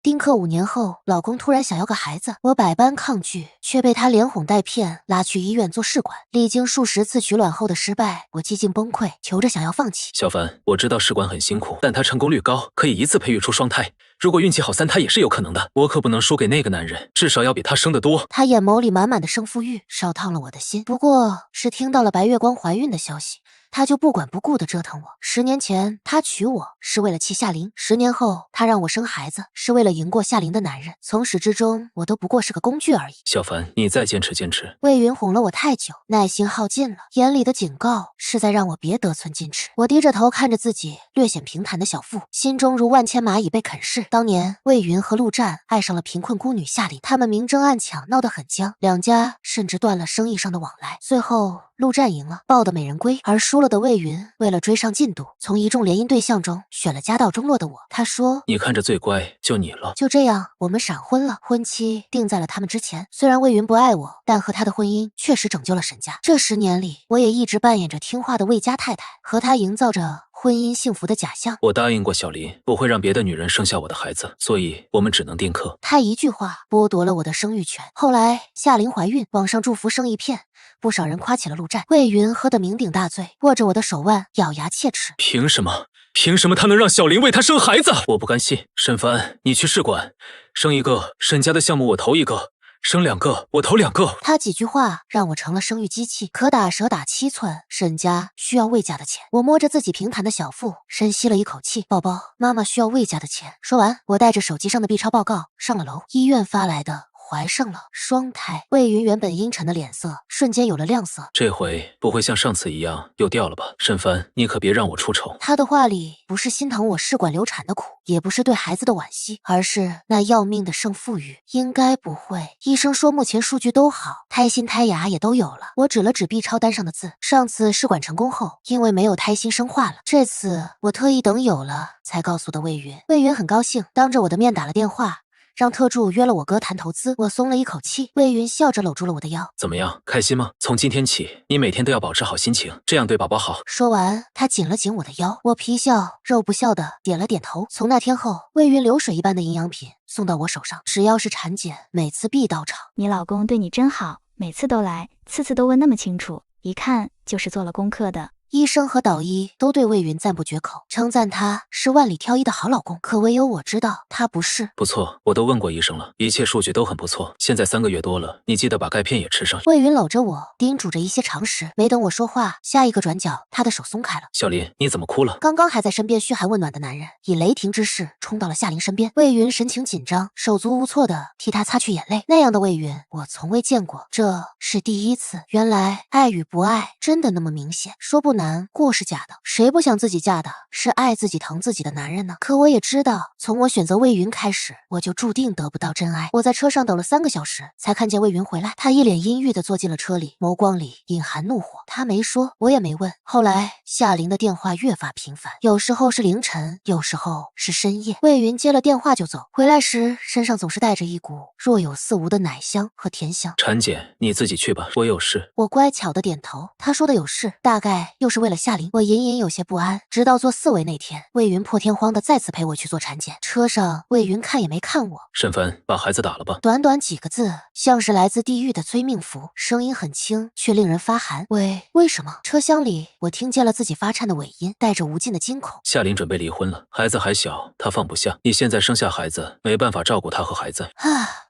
丁克5年后，老公突然想要个孩子，我百般抗拒，却被他连哄带骗拉去医院做试管。历经数十次取卵后的失败，我几近崩溃，求着想要放弃。小凡，我知道试管很辛苦，但它成功率高，可以一次培育出双胎。如果运气好，3胎也是有可能的。我可不能输给那个男人，至少要比他生得多。他眼眸里满满的胜负欲，烧烫了我的心。不过是听到了白月光怀孕的消息，他就不管不顾的折腾我。10年前他娶我是为了气夏琳，10年后他让我生孩子是为了赢过夏琳的男人。从始至终，我都不过是个工具而已。小凡，你再坚持坚持。魏云哄了我太久，耐心耗尽了，眼里的警告是在让我别得寸进尺。我低着头看着自己略显平坦的小腹，心中如万千蚂蚁被啃噬。当年魏云和陆战爱上了贫困孤女夏琳，他们明争暗抢，闹得很僵，两家甚至断了生意上的往来。最后陆战赢了，抱得美人归，而输了的魏云为了追上进度，从一众联姻对象中选了家道中落的我。他说：“你看着最乖，就你了。”就这样，我们闪婚了，婚期定在了他们之前。虽然魏云不爱我，但和他的婚姻确实拯救了沈家。这10年里，我也一直扮演着听话的魏家太太，和他营造着婚姻幸福的假象。我答应过小林，不会让别的女人生下我的孩子，所以我们只能丁克。他一句话剥夺了我的生育权。后来夏琳怀孕，网上祝福声一片，不少人夸起了陆战。魏云喝得酩酊大醉，握着我的手腕，咬牙切齿。凭什么？凭什么他能让小林为他生孩子？我不甘心。沈凡，你去试管，生一个，沈家的项目我投1个。生2个，我投2个。他几句话让我成了生育机器，可打蛇打7寸，沈家需要魏家的钱。我摸着自己平坦的小腹，深吸了一口气。宝宝，妈妈需要魏家的钱。说完，我带着手机上的 B 超报告上了楼。医院发来的。怀上了双胎，魏云原本阴沉的脸色瞬间有了亮色。这回不会像上次一样又掉了吧？沈凡，你可别让我出丑。他的话里不是心疼我试管流产的苦，也不是对孩子的惋惜，而是那要命的胜负欲。应该不会，医生说目前数据都好，胎心胎芽也都有了。我指了指 B 超单上的字，上次试管成功后，因为没有胎心生化了，这次我特意等有了才告诉的魏云。魏云很高兴，当着我的面打了电话，让特助约了我哥谈投资。我松了一口气。魏云笑着搂住了我的腰。怎么样，开心吗？从今天起，你每天都要保持好心情，这样对宝宝好。说完，他紧了紧我的腰。我皮笑肉不笑的点了点头。从那天后，魏云流水一般的营养品送到我手上，只要是产检，每次必到场。你老公对你真好，每次都来，次次都问那么清楚，一看就是做了功课的。医生和导医都对魏云赞不绝口，称赞他是万里挑一的好老公，可唯有我知道他不是。不错，我都问过医生了，一切数据都很不错。现在3个月多了，你记得把钙片也吃上。魏云搂着我，叮嘱着一些常识。没等我说话，下一个转角，他的手松开了。小林，你怎么哭了？刚刚还在身边嘘寒问暖的男人，以雷霆之势冲到了夏琳身边。魏云神情紧张，手足无措的替他擦去眼泪。那样的魏云，我从未见过，这是第一次。原来爱与不爱真的那么明显。说不难过是假的，谁不想自己嫁的是爱自己疼自己的男人呢？可我也知道，从我选择魏云开始，我就注定得不到真爱。我在车上等了3个小时，才看见魏云回来。他一脸阴郁的坐进了车里，眸光里隐含怒火。他没说，我也没问。后来夏琳的电话越发频繁，有时候是凌晨，有时候是深夜。魏云接了电话就走，回来时身上总是带着一股若有似无的奶香和甜香。产检你自己去吧，我有事。我乖巧的点头。他说的有事，大概又是为了夏琳。我隐隐有些不安，直到做4维那天，魏云破天荒的再次陪我去做产检。车上魏云看也没看我。沈凡，把孩子打了吧。短短几个字，像是来自地狱的催命符，声音很轻，却令人发寒。为什么？车厢里我听见了自己发颤的尾音，带着无尽的惊恐。夏琳准备离婚了，孩子还小，她放不下。你现在生下孩子，没办法照顾她和孩子。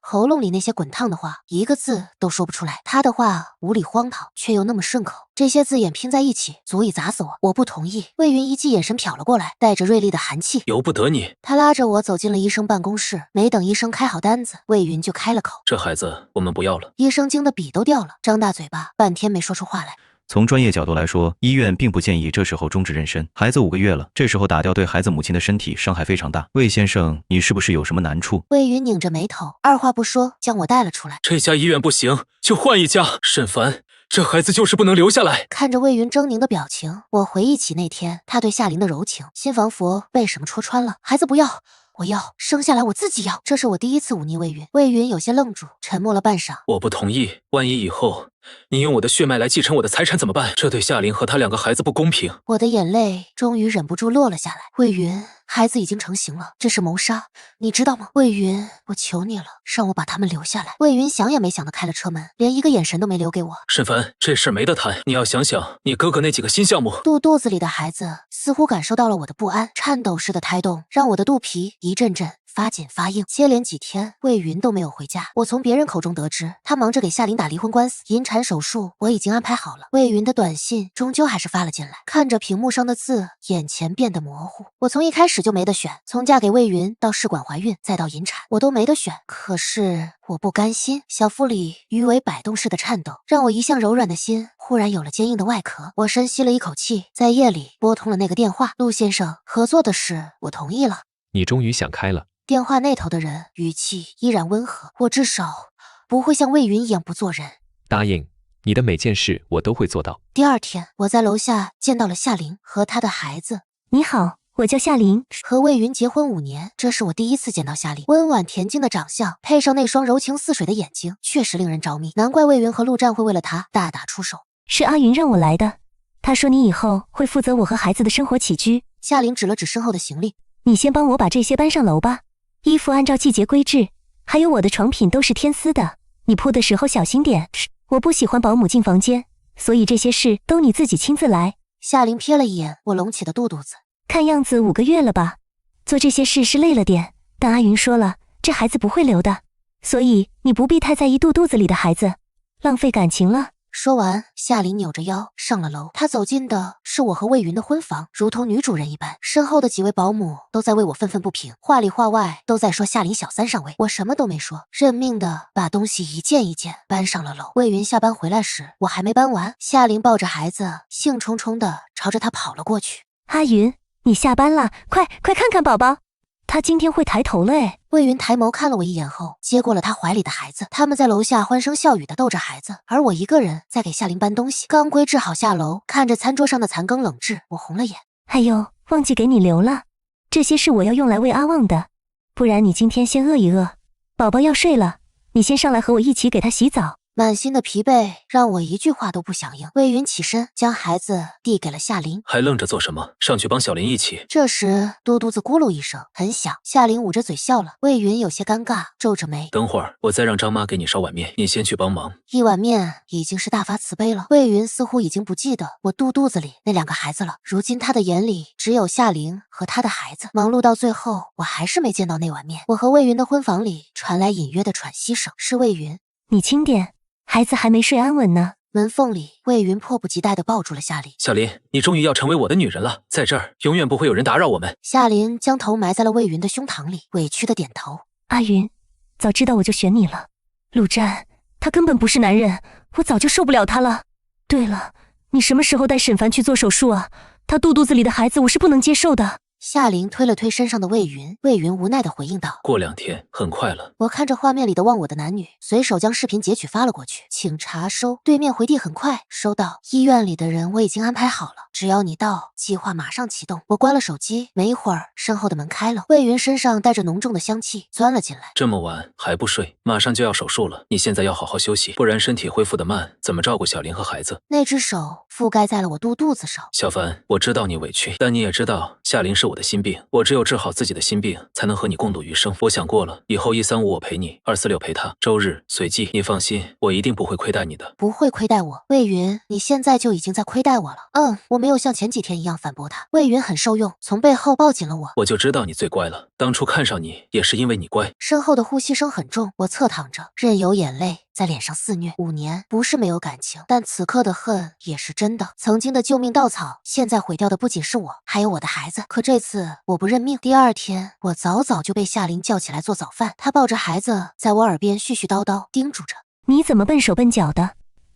喉咙里那些滚烫的话，一个字都说不出来。他的话无理荒唐，却又那么顺口。这些字眼拼在一起，足以砸死我。我不同意。魏云一记眼神瞟了过来，带着锐利的寒气。由不得你。他拉着我走进了医生办公室，没等医生开好单子，魏云就开了口：这孩子我们不要了。医生惊得笔都掉了，张大嘴巴，半天没说出话来。从专业角度来说，医院并不建议这时候终止妊娠。孩子5个月了，这时候打掉对孩子母亲的身体伤害非常大。魏先生，你是不是有什么难处？魏云拧着眉头，二话不说将我带了出来。这家医院不行，就换一家。沈凡，这孩子就是不能留下来。看着魏云狰狞的表情，我回忆起那天他对夏琳的柔情，心防佛被什么戳穿了。孩子不要，我要生下来，我自己要。这是我第一次忤逆魏云。魏云有些愣住，沉默了半晌。我不同意，万一以后你用我的血脉来继承我的财产怎么办？这对夏琳和她两个孩子不公平。我的眼泪终于忍不住落了下来。魏云，孩子已经成型了，这是谋杀，你知道吗？魏云，我求你了，让我把他们留下来。魏云想也没想的开了车门，连一个眼神都没留给我。沈凡，这事没得谈，你要想想你哥哥那几个新项目。肚子里的孩子似乎感受到了我的不安，颤抖似的胎动，让我的肚皮一阵阵发紧发硬。接连几天，魏云都没有回家。我从别人口中得知，他忙着给夏琳打离婚官司，引产手术我已经安排好了。魏云的短信终究还是发了进来，看着屏幕上的字，眼前变得模糊。我从一开始就没得选，从嫁给魏云到试管怀孕，再到引产，我都没得选。可是我不甘心，小腹里鱼尾摆动似的颤抖，让我一向柔软的心忽然有了坚硬的外壳。我深吸了一口气，在夜里拨通了那个电话。陆先生，合作的事我同意了。你终于想开了。电话那头的人语气依然温和，我至少不会像魏云一样不做人。答应，你的每件事我都会做到。第二天，我在楼下见到了夏琳和她的孩子。你好，我叫夏琳。和魏云结婚5年，这是我第一次见到夏琳。温婉恬静的长相，配上那双柔情似水的眼睛，确实令人着迷。难怪魏云和陆战会为了她大打出手。是阿云让我来的，他说你以后会负责我和孩子的生活起居。夏琳指了指身后的行李，你先帮我把这些搬上楼吧。衣服按照季节归置，还有我的床品都是天丝的，你铺的时候小心点。我不喜欢保姆进房间，所以这些事都你自己亲自来。夏琳瞥了一眼我隆起的肚子，看样子5个月了吧？做这些事是累了点，但阿云说了，这孩子不会留的，所以你不必太在意肚子里的孩子，浪费感情了。说完，夏琳扭着腰上了楼。她走进的是我和魏云的婚房，如同女主人一般。身后的几位保姆都在为我愤愤不平，话里话外都在说夏琳小三上位。我什么都没说，认命的把东西一件一件搬上了楼。魏云下班回来时，我还没搬完，夏琳抱着孩子，兴冲冲的朝着他跑了过去。阿云，你下班了，快看看宝宝，他今天会抬头了诶。魏云抬眸看了我一眼后，接过了他怀里的孩子。他们在楼下欢声笑语的逗着孩子，而我一个人在给夏琳搬东西。刚归置好下楼，看着餐桌上的残羹冷炙，我红了眼。哎呦，忘记给你留了，这些是我要用来喂阿旺的，不然你今天先饿一饿。宝宝要睡了，你先上来和我一起给他洗澡。满心的疲惫让我一句话都不想应。魏云起身将孩子递给了夏琳，还愣着做什么？上去帮小林一起。这时嘟嘟子咕噜一声，很响。夏琳捂着嘴笑了。魏云有些尴尬，皱着眉。等会儿我再让张妈给你烧碗面，你先去帮忙。一碗面已经是大发慈悲了。魏云似乎已经不记得我肚子里那2个孩子了，如今他的眼里只有夏琳和他的孩子。忙碌到最后，我还是没见到那碗面。我和魏云的婚房里传来隐约的喘息声，是魏云。你轻点，孩子还没睡安稳呢。门缝里，魏云迫不及待地抱住了夏琳。夏琳，你终于要成为我的女人了，在这儿永远不会有人打扰我们。夏琳将头埋在了魏云的胸膛里，委屈地点头。阿云，早知道我就选你了。陆战，他根本不是男人，我早就受不了他了。对了，你什么时候带沈凡去做手术啊？他肚子里的孩子我是不能接受的。夏琳推了推身上的魏云，魏云无奈地回应道：过2天，很快了。我看着画面里的忘我的男女，随手将视频截取发了过去，请查收。对面回递很快，收到。医院里的人我已经安排好了，只要你到，计划马上启动。我关了手机，没一会儿，身后的门开了，魏云身上带着浓重的香气钻了进来。这么晚还不睡，马上就要手术了，你现在要好好休息，不然身体恢复得慢，怎么照顾小林和孩子？那只手覆盖在了我肚子上。小凡，我知道你委屈，但你也知道夏琳是我的心病，我只有治好自己的心病，才能和你共度余生。我想过了，以后135我陪你，246陪他，周日随机。你放心，我一定不会亏待你的。不会亏待我，魏云，你现在就已经在亏待我了。我没有像前几天一样反驳他。魏云很受用，从背后抱紧了我。我就知道你最乖了，当初看上你也是因为你乖。身后的呼吸声很重，我侧躺着，任由眼泪在脸上肆虐。5年不是没有感情，但此刻的恨也是真的。曾经的救命稻草，现在毁掉的不仅是我，还有我的孩子。可这次我不认命。第2天，我早就被夏琳叫起来做早饭，她抱着孩子在我耳边絮絮叨叨叮嘱着：你怎么笨手笨脚的？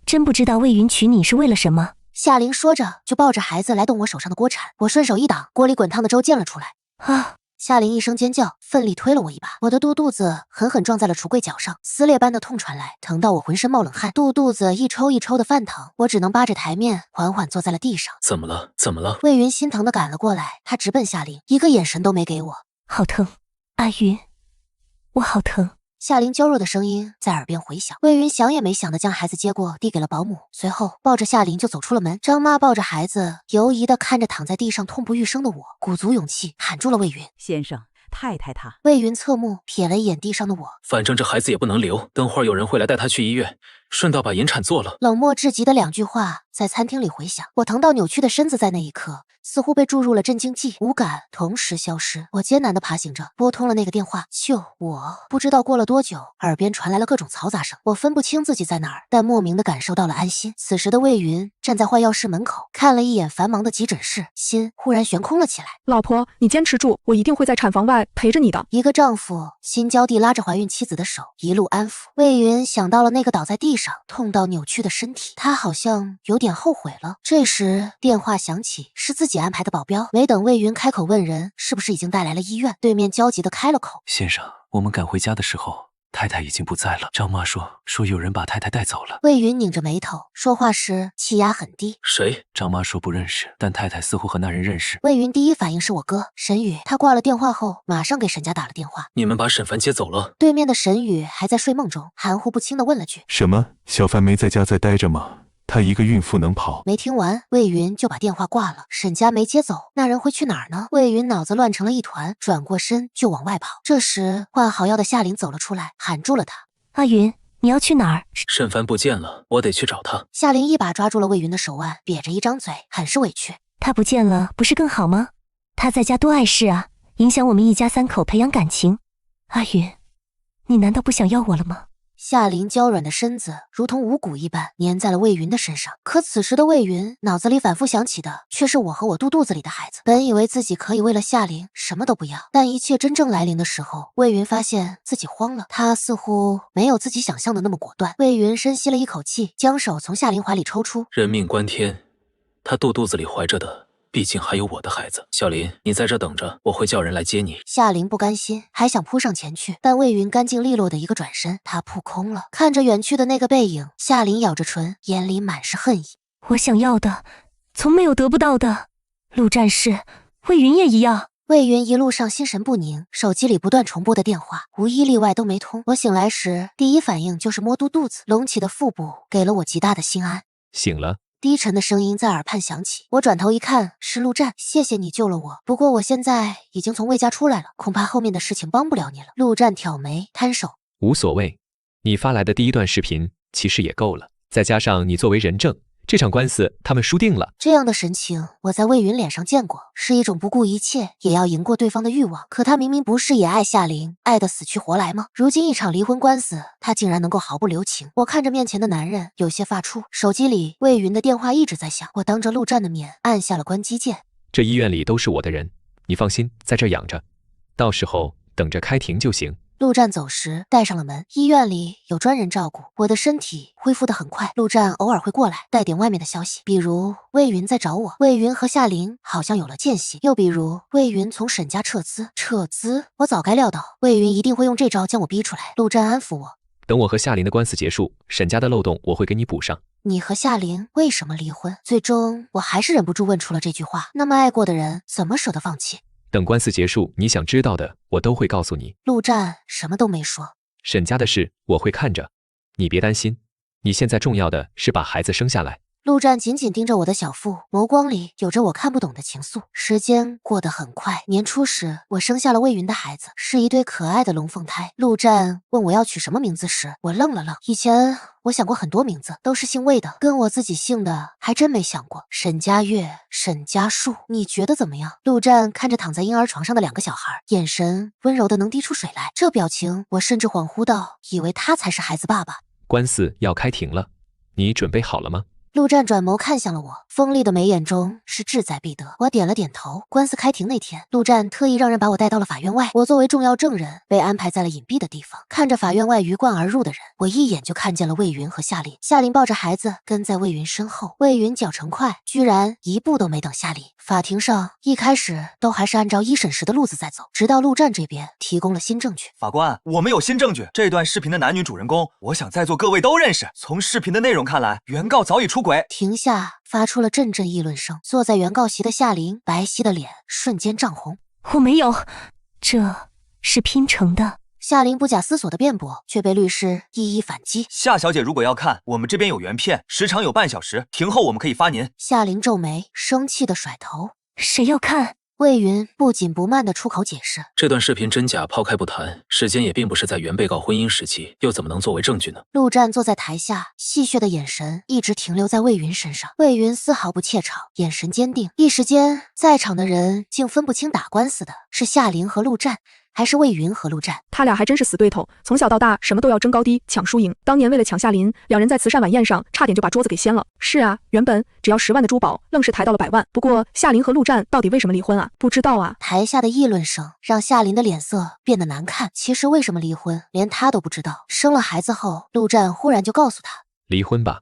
真不知道魏云娶你是为了什么。夏琳说着就抱着孩子来动我手上的锅铲，我顺手一挡，锅里滚烫的粥溅了出来。啊！夏琳一声尖叫，奋力推了我一把，我的肚子狠狠撞在了橱柜角上，撕裂般的痛传来，疼到我浑身冒冷汗，肚子一抽一抽的泛疼，我只能扒着台面缓缓坐在了地上。怎么了？怎么了？魏云心疼的赶了过来，他直奔夏琳，一个眼神都没给我。好疼，阿云，我好疼。夏琳娇弱的声音在耳边回响。魏云想也没想的将孩子接过，递给了保姆，随后抱着夏琳就走出了门。张妈抱着孩子，犹疑的看着躺在地上痛不欲生的我，鼓足勇气喊住了魏云。先生，太太她……魏云侧目瞥了一眼地上的我，反正这孩子也不能留，等会儿有人会来带他去医院，顺道把引产做了。冷漠至极的2句话在餐厅里回响。我疼到扭曲的身子在那一刻似乎被注入了镇静剂，五感同时消失。我艰难地爬行着，拨通了那个电话。救我！不知道过了多久，耳边传来了各种嘈杂声。我分不清自己在哪儿，但莫名地感受到了安心。此时的魏云站在换药室门口，看了一眼繁忙的急诊室，心忽然悬空了起来。老婆，你坚持住，我一定会在产房外陪着你的。一个丈夫心焦地拉着怀孕妻子的手，一路安抚。魏云想到了那个倒在地上痛到扭曲的身体，他好像有点后悔了。这时电话响起，是自己安排的保镖。没等魏云开口问人是不是已经带来了医院，对面焦急地开了口：先生，我们赶回家的时候，太太已经不在了。张妈说有人把太太带走了。魏云拧着眉头，说话时气压很低。谁？张妈说不认识，但太太似乎和那人认识。魏云第一反应是我哥沈宇，他挂了电话后马上给沈家打了电话。你们把沈凡接走了？对面的沈宇还在睡梦中，含糊不清地问了句：什么？小凡没在家再待着吗？她一个孕妇能跑？没听完，魏云就把电话挂了。沈家没接走，那人会去哪儿呢？魏云脑子乱成了一团，转过身就往外跑。这时换好药的夏琳走了出来，喊住了他：阿云，你要去哪儿？沈凡不见了，我得去找他。夏琳一把抓住了魏云的手腕，瘪着一张嘴，很是委屈。他不见了不是更好吗？他在家多碍事啊，影响我们一家3口培养感情。阿云，你难道不想要我了吗？夏琳娇软的身子如同无骨一般粘在了魏云的身上，可此时的魏云脑子里反复想起的却是我和我肚子里的孩子。本以为自己可以为了夏琳什么都不要，但一切真正来临的时候，魏云发现自己慌了。他似乎没有自己想象的那么果断。魏云深吸了一口气，将手从夏琳怀里抽出。人命关天，他肚子里怀着的毕竟还有我的孩子。小林，你在这等着，我会叫人来接你。夏琳不甘心，还想扑上前去，但魏云干净利落的一个转身，他扑空了。看着远去的那个背影，夏琳咬着唇，眼里满是恨意。我想要的，从没有得不到的。陆战士，魏云也一样。魏云一路上心神不宁，手机里不断重拨的电话，无一例外都没通。我醒来时，第一反应就是摸肚子，隆起的腹部给了我极大的心安。醒了。低沉的声音在耳畔响起，我转头一看，是陆战。谢谢你救了我，不过我现在已经从魏家出来了，恐怕后面的事情帮不了你了。陆战挑眉摊手，无所谓，你发来的第1段视频其实也够了，再加上你作为人证，这场官司他们输定了。这样的神情我在魏云脸上见过，是一种不顾一切也要赢过对方的欲望。可他明明不是也爱夏琳，爱得死去活来吗？如今一场离婚官司，他竟然能够毫不留情。我看着面前的男人，有些发怵。手机里魏云的电话一直在响，我当着陆战的面按下了关机键。这医院里都是我的人，你放心，在这养着，到时候等着开庭就行。陆战走时带上了门，医院里有专人照顾，我的身体恢复得很快。陆战偶尔会过来带点外面的消息，比如魏云在找我，魏云和夏琳好像有了间隙，又比如魏云从沈家撤资。我早该料到魏云一定会用这招将我逼出来。陆战安抚我，等我和夏琳的官司结束，沈家的漏洞我会给你补上。你和夏琳为什么离婚？最终我还是忍不住问出了这句话。那么爱过的人怎么舍得放弃？等官司结束，你想知道的我都会告诉你。陆战什么都没说。沈家的事我会看着，你别担心，你现在重要的是把孩子生下来。陆战紧紧盯着我的小腹，眸光里有着我看不懂的情愫。时间过得很快，年初时我生下了魏云的孩子，是一对可爱的龙凤胎。陆战问我要取什么名字时，我愣了愣。以前我想过很多名字，都是姓魏的，跟我自己姓的还真没想过。沈家月，沈家树，你觉得怎么样？陆战看着躺在婴儿床上的2个小孩，眼神温柔的能滴出水来，这表情我甚至恍惚到以为他才是孩子爸爸。官司要开庭了，你准备好了吗？陆战转眸看向了我，锋利的眉眼中是志在必得。我点了点头。官司开庭那天，陆战特意让人把我带到了法院外，我作为重要证人被安排在了隐蔽的地方。看着法院外鱼贯而入的人，我一眼就看见了魏云和夏琳。夏琳抱着孩子跟在魏云身后，魏云脚程快，居然一步都没等夏琳。法庭上一开始都还是按照一审时的路子在走，直到陆战这边提供了新证据。法官，我们有新证据，这段视频的男女主人公，我想在座各位都认识。从视频的内容看来，原告早已出轨。庭下发出了阵阵议论声，坐在原告席的夏琳白皙的脸瞬间涨红。我没有，这是拼成的。夏琳不假思索的辩驳，却被律师一一反击。夏小姐如果要看，我们这边有原片，时长有半小时，庭后我们可以发您。夏琳皱眉，生气的甩头。谁要看？魏云不紧不慢的出口解释。这段视频真假抛开不谈，时间也并不是在原被告婚姻时期，又怎么能作为证据呢？陆战坐在台下，戏谑的眼神一直停留在魏云身上。魏云丝毫不怯场，眼神坚定。一时间，在场的人竟分不清打官司的是夏琳和陆战，还是魏云和陆战。他俩还真是死对头，从小到大什么都要争高低，抢输赢。当年为了抢夏琳，两人在慈善晚宴上差点就把桌子给掀了。是啊，原本只要10万的珠宝，愣是抬到了100万。不过夏琳和陆战到底为什么离婚啊？不知道啊。台下的议论声让夏琳的脸色变得难看。其实为什么离婚，连她都不知道。生了孩子后，陆战忽然就告诉她，离婚吧，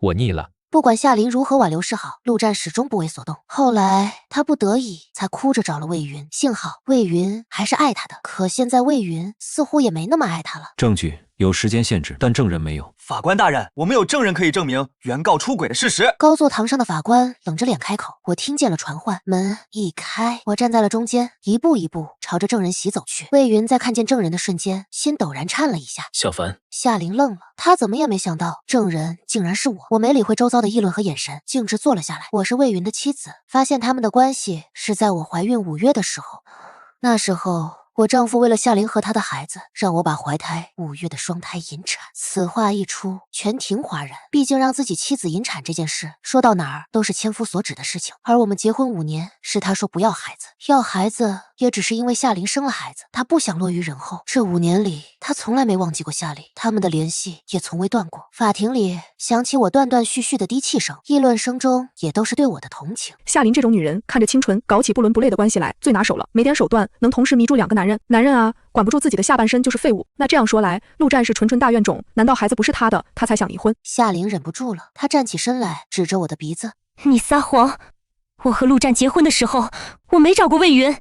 我腻了。不管夏琳如何挽留示好，陆战始终不为所动。后来他不得已才哭着找了魏云，幸好魏云还是爱他的，可现在魏云似乎也没那么爱他了。证据有时间限制，但证人没有。法官大人，我们有证人可以证明原告出轨的事实。高坐堂上的法官冷着脸开口，我听见了传唤，门一开，我站在了中间，一步一步朝着证人席走去。魏云在看见证人的瞬间，心陡然颤了一下。小凡，夏琳愣了，她怎么也没想到证人竟然是我。我没理会周遭的议论和眼神，径直坐了下来。我是魏云的妻子，发现他们的关系是在我怀孕5月的时候，那时候我丈夫为了夏琳和她的孩子，让我把怀胎5月的双胎引产。此话一出，全庭哗然。毕竟让自己妻子引产这件事，说到哪儿都是千夫所指的事情。而我们结婚5年，是他说不要孩子，要孩子也只是因为夏琳生了孩子，他不想落于人后。这5年里，他从来没忘记过夏琳，他们的联系也从未断过。法庭里响起我断断续续的低气声，议论声中也都是对我的同情。夏琳这种女人，看着清纯，搞起不伦不类的关系来最拿手了，没点手段，能同时迷住2个男人。男人啊，管不住自己的下半身就是废物。那这样说来，陆战是纯纯大怨种，难道孩子不是他的，他才想离婚？夏琳忍不住了，她站起身来，指着我的鼻子：“你撒谎！我和陆战结婚的时候，我没找过魏云，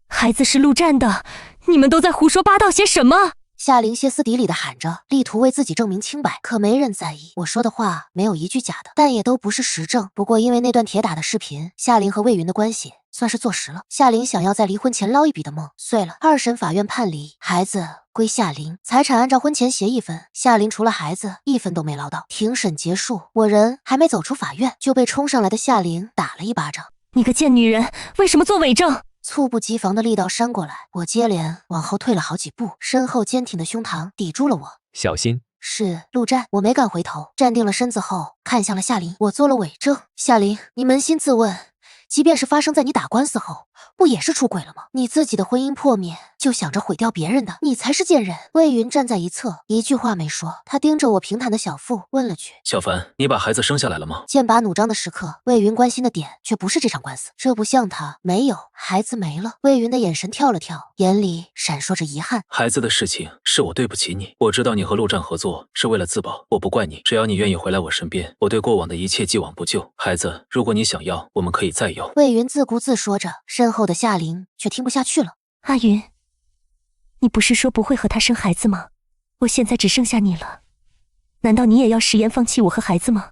孩子是陆战的，你们都在胡说八道些什么？”夏琳歇斯底里地喊着，力图为自己证明清白，可没人在意。我说的话没有一句假的，但也都不是实证。不过因为那段铁打的视频，夏琳和魏云的关系算是坐实了。夏琳想要在离婚前捞一笔的梦碎了。2审法院判离，孩子归夏琳，财产按照婚前协议分。夏琳除了孩子1分都没捞到。庭审结束，我人还没走出法院，就被冲上来的夏琳打了一巴掌。你个贱女人，为什么做伪证？猝不及防的力道扇过来，我接连往后退了好几步，身后坚挺的胸膛抵住了我。小心！是陆战，我没敢回头，站定了身子后看向了夏琳。我做了伪证。夏琳，你扪心自问，即便是发生在你打官司后，不也是出轨了吗？你自己的婚姻破灭，就想着毁掉别人的，你才是贱人。魏云站在一侧，一句话没说，他盯着我平坦的小腹，问了句：“小凡，你把孩子生下来了吗？”剑拔弩张的时刻，魏云关心的点却不是这场官司，这不像他，没有，孩子没了。魏云的眼神跳了跳，眼里闪烁着遗憾。孩子的事情是我对不起你，我知道你和陆战合作是为了自保，我不怪你，只要你愿意回来我身边，我对过往的一切既往不咎。孩子，如果你想要，我们可以再有。魏云自顾自说着，身后的夏琳却听不下去了。阿云，你不是说不会和他生孩子吗？我现在只剩下你了，难道你也要食言放弃我和孩子吗？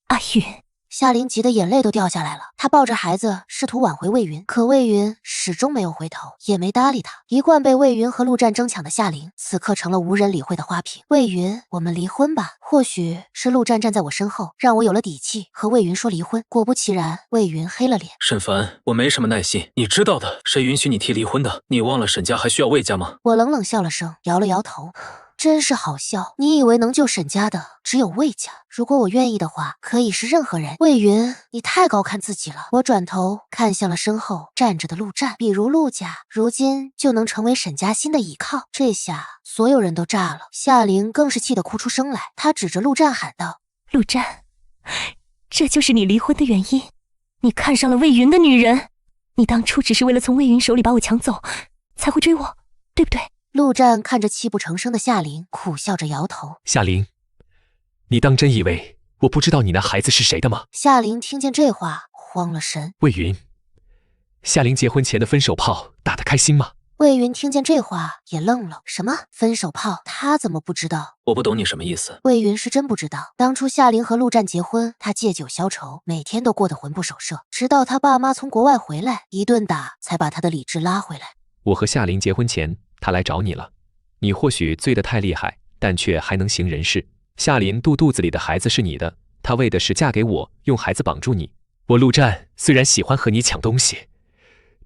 阿云。夏琳急得眼泪都掉下来了，她抱着孩子试图挽回魏云，可魏云始终没有回头，也没搭理她。一贯被魏云和陆战争抢的夏琳，此刻成了无人理会的花瓶。魏云，我们离婚吧。或许是陆战站在我身后，让我有了底气和魏云说离婚。果不其然，魏云黑了脸。沈凡，我没什么耐心，你知道的，谁允许你提离婚的？你忘了沈家还需要魏家吗？我冷冷笑了声，摇了摇头。真是好笑，你以为能救沈家的只有魏家？如果我愿意的话，可以是任何人。魏云，你太高看自己了。我转头看向了身后站着的陆战，比如陆家如今就能成为沈家新的倚靠。这下所有人都炸了，夏琳更是气得哭出声来，她指着陆战喊道：“陆战，这就是你离婚的原因？你看上了魏云的女人，你当初只是为了从魏云手里把我抢走，才会追我，对不对？”陆战看着泣不成声的夏琳，苦笑着摇头。夏琳，你当真以为我不知道你那孩子是谁的吗？夏琳听见这话，慌了神。魏云，夏琳结婚前的分手炮打得开心吗？魏云听见这话也愣了，什么分手炮？他怎么不知道？我不懂你什么意思。魏云是真不知道，当初夏琳和陆战结婚，他借酒消愁，每天都过得魂不守舍，直到他爸妈从国外回来，一顿打才把他的理智拉回来。我和夏琳结婚前，他来找你了，你或许醉得太厉害，但却还能行人事。夏琳肚子里的孩子是你的，她为的是嫁给我，用孩子绑住你。我陆战虽然喜欢和你抢东西，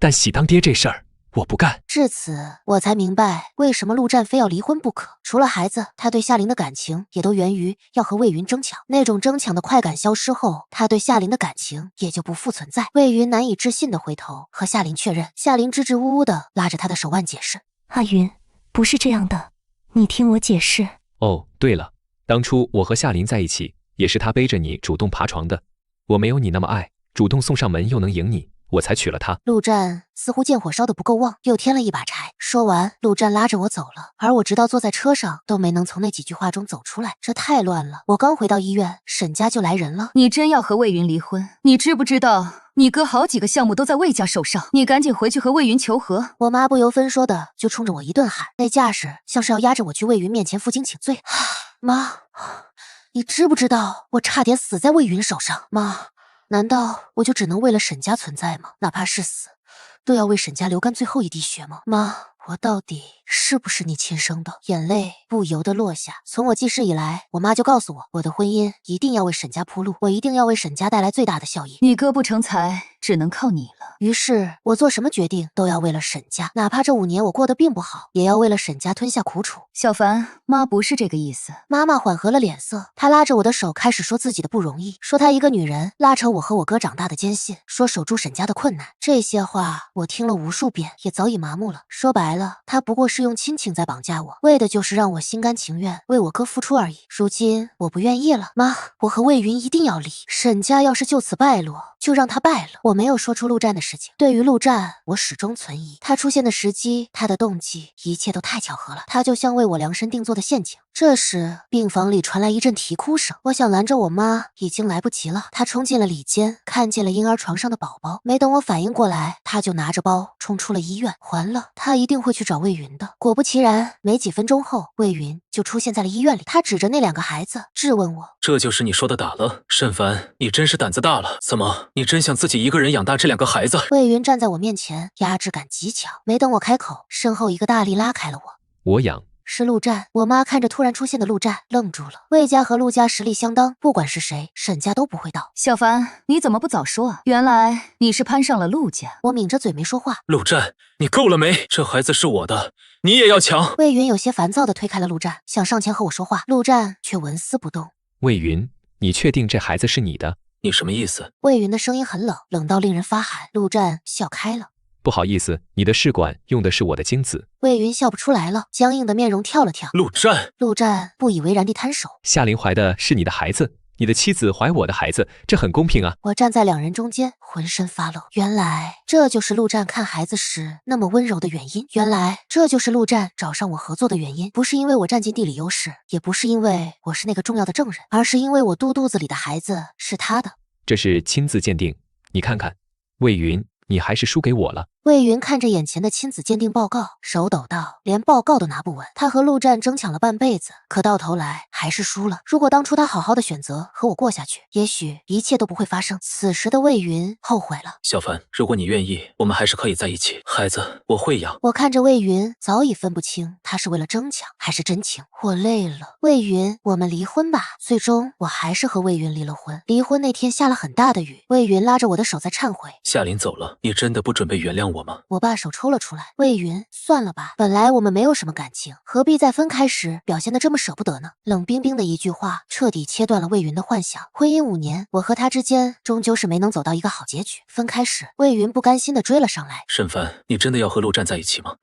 但喜当爹这事儿我不干。至此，我才明白为什么陆战非要离婚不可。除了孩子，他对夏琳的感情也都源于要和魏云争抢。那种争抢的快感消失后，他对夏琳的感情也就不复存在。魏云难以置信地回头和夏琳确认，夏琳支支吾吾地拉着他的手腕解释：“阿云，不是这样的，你听我解释。”哦，对了，当初我和夏琳在一起，也是她背着你主动爬床的。我没有你那么爱，主动送上门又能赢你，我才娶了她。陆战似乎见火烧得不够旺，又添了一把柴。说完，陆战拉着我走了，而我直到坐在车上都没能从那几句话中走出来，这太乱了。我刚回到医院，沈家就来人了。你真要和魏云离婚？你知不知道你哥好几个项目都在魏家手上？你赶紧回去和魏云求和。我妈不由分说的就冲着我一顿喊，那架势像是要压着我去魏云面前负荆请罪。妈，你知不知道我差点死在魏云手上？妈，难道我就只能为了沈家存在吗？哪怕是死，都要为沈家流干最后一滴血吗？妈，我到底是不是你亲生的？眼泪不由得落下。从我记事以来，我妈就告诉我，我的婚姻一定要为沈家铺路，我一定要为沈家带来最大的效益。你哥不成才，只能靠你了。于是我做什么决定都要为了沈家，哪怕这5年我过得并不好，也要为了沈家吞下苦楚。小凡，妈不是这个意思。妈妈缓和了脸色，她拉着我的手开始说自己的不容易，说她一个女人拉扯我和我哥长大的艰辛，说守住沈家的困难。这些话我听了无数遍，也早已麻木了。说白了，她不过是用亲情在绑架我，为的就是让我心甘情愿为我哥付出而已。如今我不愿意了，妈，我和魏云一定要离。沈家要是就此败落，就让他败了。我没有说出陆战的事情，对于陆战，我始终存疑。他出现的时机，他的动机，一切都太巧合了。他就像为我量身定做的陷阱。这时，病房里传来一阵啼哭声。我想拦着我妈，已经来不及了。她冲进了里间，看见了婴儿床上的宝宝。没等我反应过来，她就拿着包冲出了医院。完了，她一定会去找魏云的。果不其然，没几分钟后，魏云就出现在了医院里。他指着那2个孩子，质问我：“这就是你说的打了？沈凡，你真是胆子大了。怎么，你真想自己一个人养大这2个孩子？”魏云站在我面前，压制感极强。没等我开口，身后一个大力拉开了我。我养。是陆战。我妈看着突然出现的陆战，愣住了。魏家和陆家实力相当，不管是谁，沈家都不会倒。小凡，你怎么不早说啊？原来你是攀上了陆家。我抿着嘴没说话。陆战，你够了没？这孩子是我的，你也要抢。魏云有些烦躁地推开了陆战，想上前和我说话，陆战却纹丝不动。魏云，你确定这孩子是你的？你什么意思？魏云的声音很冷，冷到令人发寒。陆战笑开了。不好意思，你的试管用的是我的精子。魏云笑不出来了，僵硬的面容跳了跳。陆战，陆战不以为然地摊手。夏琳怀的是你的孩子，你的妻子怀我的孩子，这很公平啊。我站在2人中间，浑身发冷。原来这就是陆战看孩子时那么温柔的原因，原来这就是陆战找上我合作的原因。不是因为我占尽地理优势，也不是因为我是那个重要的证人，而是因为我肚子里的孩子是他的。这是亲自鉴定，你看看，魏云，你还是输给我了。魏云看着眼前的亲子鉴定报告，手抖到连报告都拿不稳。他和陆战争抢了半辈子，可到头来还是输了。如果当初他好好的选择和我过下去，也许一切都不会发生。此时的魏云后悔了。小凡，如果你愿意，我们还是可以在一起。孩子，我会养。我看着魏云，早已分不清他是为了争抢还是真情。我累了，魏云，我们离婚吧。最终，我还是和魏云离了婚。离婚那天下了很大的雨，魏云拉着我的手在忏悔。夏琳走了，你真的不准备原谅我吗？我把手抽了出来。魏云，算了吧，本来我们没有什么感情，何必在分开时表现得这么舍不得呢？冷冰冰的一句话，彻底切断了魏云的幻想。婚姻5年，我和他之间终究是没能走到一个好结局。分开时，魏云不甘心地追了上来。沈凡，你真的要和陆战在一起吗？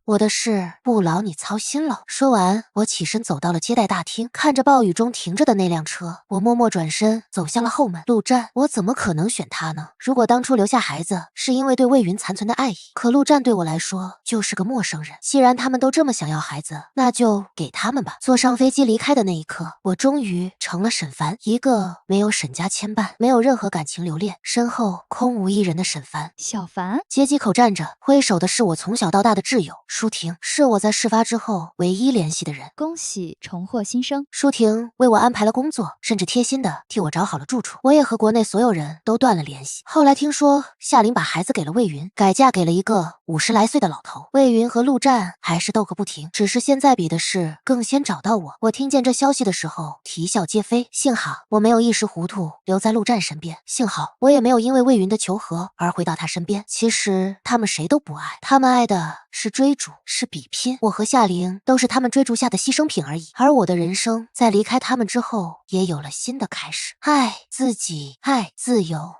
我的事不劳你操心了。说完，我起身走到了接待大厅，看着暴雨中停着的那辆车，我默默转身走向了后门。陆战，我怎么可能选他呢？如果当初留下孩子是因为对魏云残存的爱意，可陆战对我来说就是个陌生人。既然他们都这么想要孩子，那就给他们吧。坐上飞机离开的那一刻，我终于成了沈凡，一个没有沈家牵绊，没有任何感情留恋，身后空无一人的沈凡。小凡，接机口站着，挥手的是我从小到大的挚友舒婷，是我在事发之后唯一联系的人。恭喜重获新生。舒婷为我安排了工作，甚至贴心的替我找好了住处。我也和国内所有人都断了联系。后来听说夏琳把孩子给了魏云，改嫁嫁给了一个50来岁的老头。魏云和陆战还是斗个不停，只是现在比的是更先找到我。我听见这消息的时候，啼笑皆非。幸好我没有一时糊涂留在陆战身边，幸好我也没有因为魏云的求和而回到他身边。其实他们谁都不爱，他们爱的是追逐，是比拼。我和夏玲都是他们追逐下的牺牲品而已。而我的人生在离开他们之后，也有了新的开始。爱自己，爱自由，